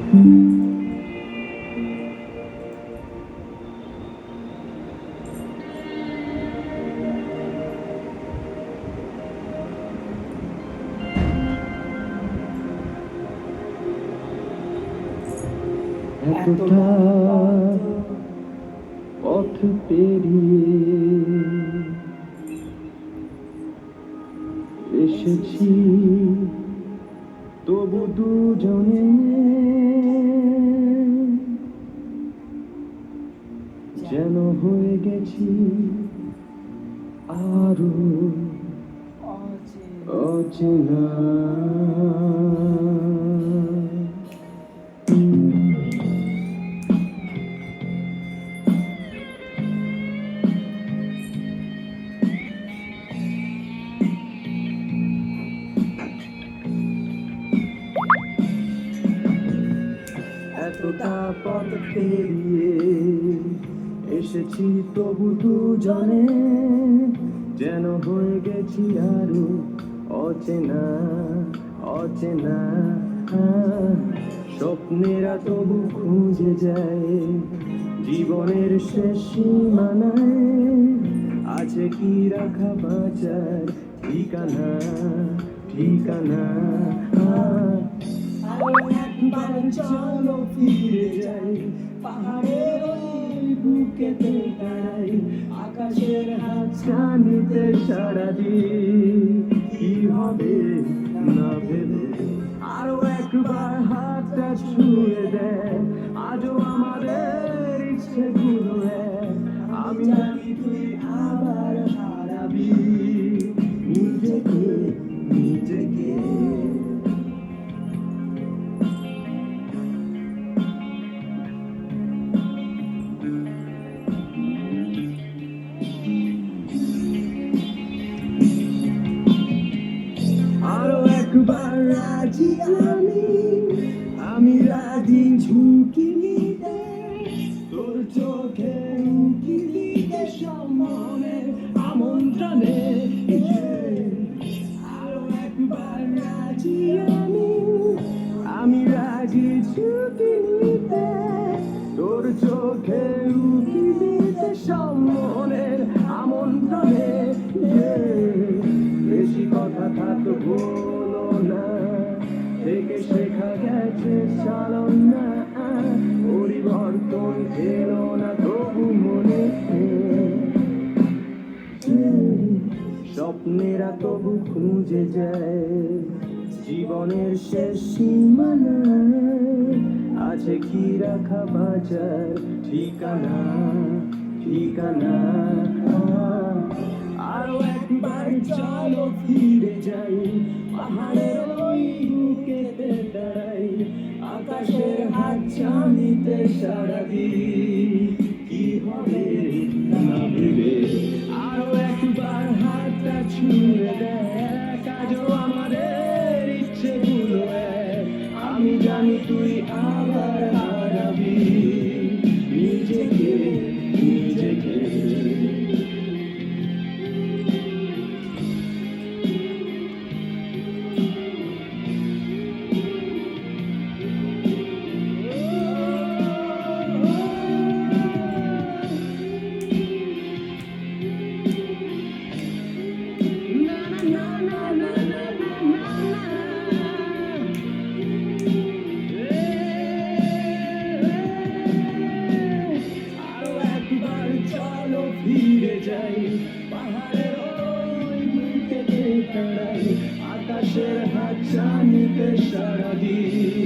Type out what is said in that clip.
এতটা পথ পেরিয়ে এসেছি, তবু দুজনে যেন হয়ে গেছি আরো অচেনা। এতটা পথ পেরিয়ে এসেছি, তবু দুজনে যেন হয়ে গেছি আরো অচেনা অচেনা। স্বপ্নেরা তবু খুঁজে যায় জীবনের শেষ সীমানায়, আছে কি রাখা বাঁচার ঠিকানা ঠিকানা। একবার চলো ফিরে যাই, পাহাড়ের ওই বুকেতে দাঁড়াই, আকাশের হাত ছানিতে সারা দিই, কি হবে না ভেবে আরো একবার হাতটা ছুঁয়ে দেয়। আজও আমাদের ইচ্ছে গুলো এক, আমি জানি তুই আবার হারাবি নিজেকে নিজেকে। আরো একবার রাজি আমি রাজি ঝুঁকি নিতে, তোর চোখে উঁকি দিতে সম্মানের আমন্ত্রণে। আরো একবার রাজি আমি রাজি ঝুঁকি নিতে, তোর চোখে উঁকি দিতে সম্মানের আমন্ত্রণে। বেশি কথা থাকতো বলো না, থেকে শেখা গেছে চালন না, পরিবর্তন এলো না তবু মনে। স্বপ্নেরা তবু খুঁজে যায় জীবনের শেষ সীমানায়, আছে কি রাখা বাঁচার ঠিকানা ঠিকানা। আরো একবার চলো ফিরে যাই, পাহাড়ের ওই বুকেতে দাঁড়াই, আকাশের হাত ছানিতে সারা দিই, কি হবে না ভেবে আরো একবার হাতটা ছুঁয়ে দেখ। আজও আমাদের ইচ্ছে গুলো এক, আমি জানি তুই আবার হারাবি নিজেকে নিজেকে। চলো ফিরে যাই, পাহাড়ের ওই বুকেতে দাঁড়াই, আকাশের হাত ছানিতে সারা দিই।